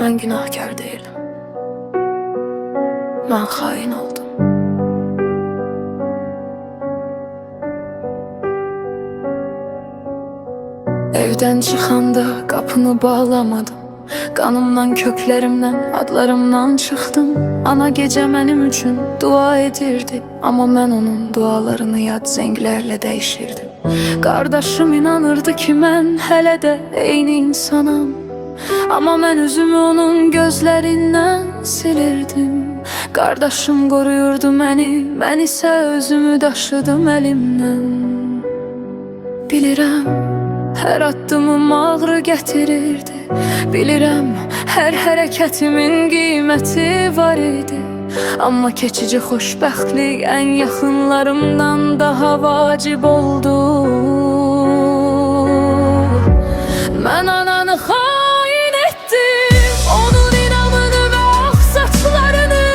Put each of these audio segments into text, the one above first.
Mən günahkar değilim. Mən xain oldum. Evden çıxanda qapını bağlamadım. Qanımdan, köklərimdən, adlarımdan çıxdım. Ana gecə mənim üçün dua edirdi, amma mən onun dualarını yad zənglərlə dəyişirdim. Qardaşım inanırdı ki, mən hələ də eyni insanam, amma mən üzümü onun gözlərindən silirdim. Qardaşım qoruyurdu məni, mən isə özümü daşıdım əlimdən. Bilirəm, hər addımım ağrı gətirirdi. Bilirəm, hər hərəkətimin qiyməti var idi. Amma keçici xoşbəxtlik ən yaxınlarımdan daha vacib oldu. Mən ananı xain etdim, onun inamını və ağ saçlarını.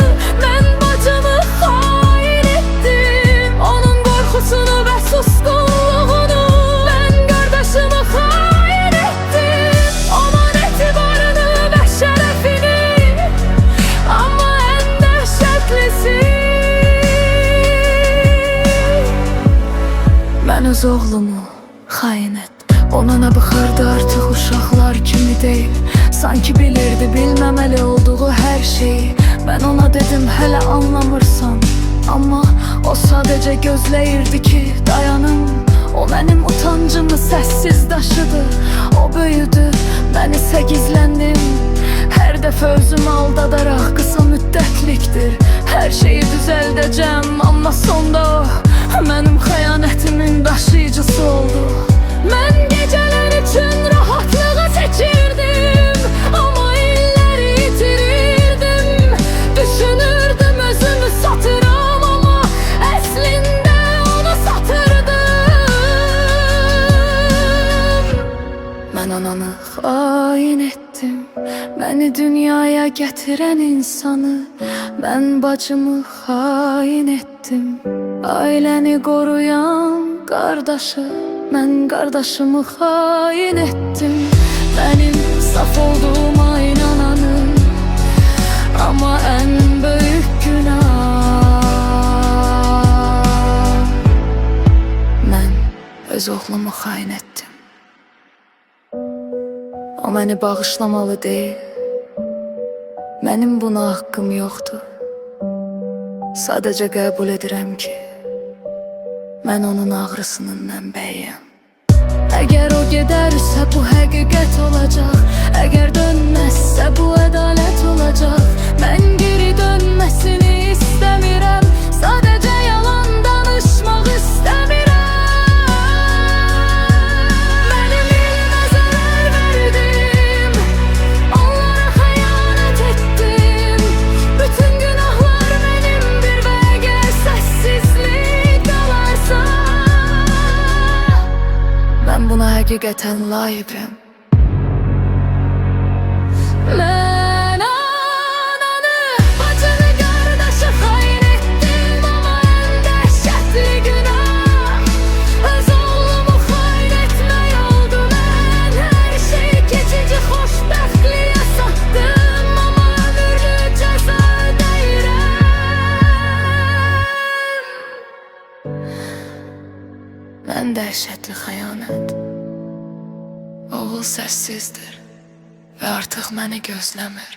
Mən bacımı xain etdim, onun qorxusunu və susqunluğunu. Mən qardaşımı xain etdim, onun etibarını və şərəfini. Amma ən dəhşətlisi, mən öz oğlumu xain etdim. Ona nə baxırdı artıq uşaqlar kimi deyil. Sanki bilirdi bilməməli olduğu hər şeyi. Mən ona dedim hələ anlamırsan, amma o sadəcə gözləyirdi ki dayanım. O mənim utancımı səssiz daşıdı. O böyüdü, mən isə gizləndim. Hər dəfə özümü aldadaraq qısa müddətlikdir hər şeyi düzəldəcəm, amma sonda o mənim xəyanətimin daşıyıcısı oldu. Mən gecələr üçün rahatlığı seçirdim, amma illəri itirirdim. Düşünürdüm özümü satıram, amma əslində onu satırdım. Mən ananı xain etdim, məni dünyaya gətirən insanı. Mən bacımı xain etdim, ailəni qoruyan qardaşı. Mən qardaşımı xain etdim, mənim saf olduğuma inananı. Amma ən böyük günah, mən öz oğlumu xain etdim. O məni bağışlamalı deyil, mənim buna haqqım yoxdur. Sadəcə qəbul edirəm ki, mən onun ağrısının mənbəyiyəm. Əgər o gedərsə bu həqiqət olacaq, əgər dönməzsə bu ədalət olacaq. Mən geri dönməsini istəmirəm, sadəcə yalan danışmaq istəmirəm. Mənim ilmə zərər verdim, onlara xəyanət etdim. Bütün günahlar mənimdir və əgər səssizlik qalarsa, mən buna həqiqətən layiqəm. Mən ananı, bacını, qardaşı xain etdim, amma ən dəhşətli günah öz oğlumu xain etmək oldu. Mən hər şeyi keçici xoşbəxtliyə satdım, amma ömürlü cəza ödəyirəm. Mən dəhşətli xəyanət. Oğul səssizdir və artıq məni gözləmir.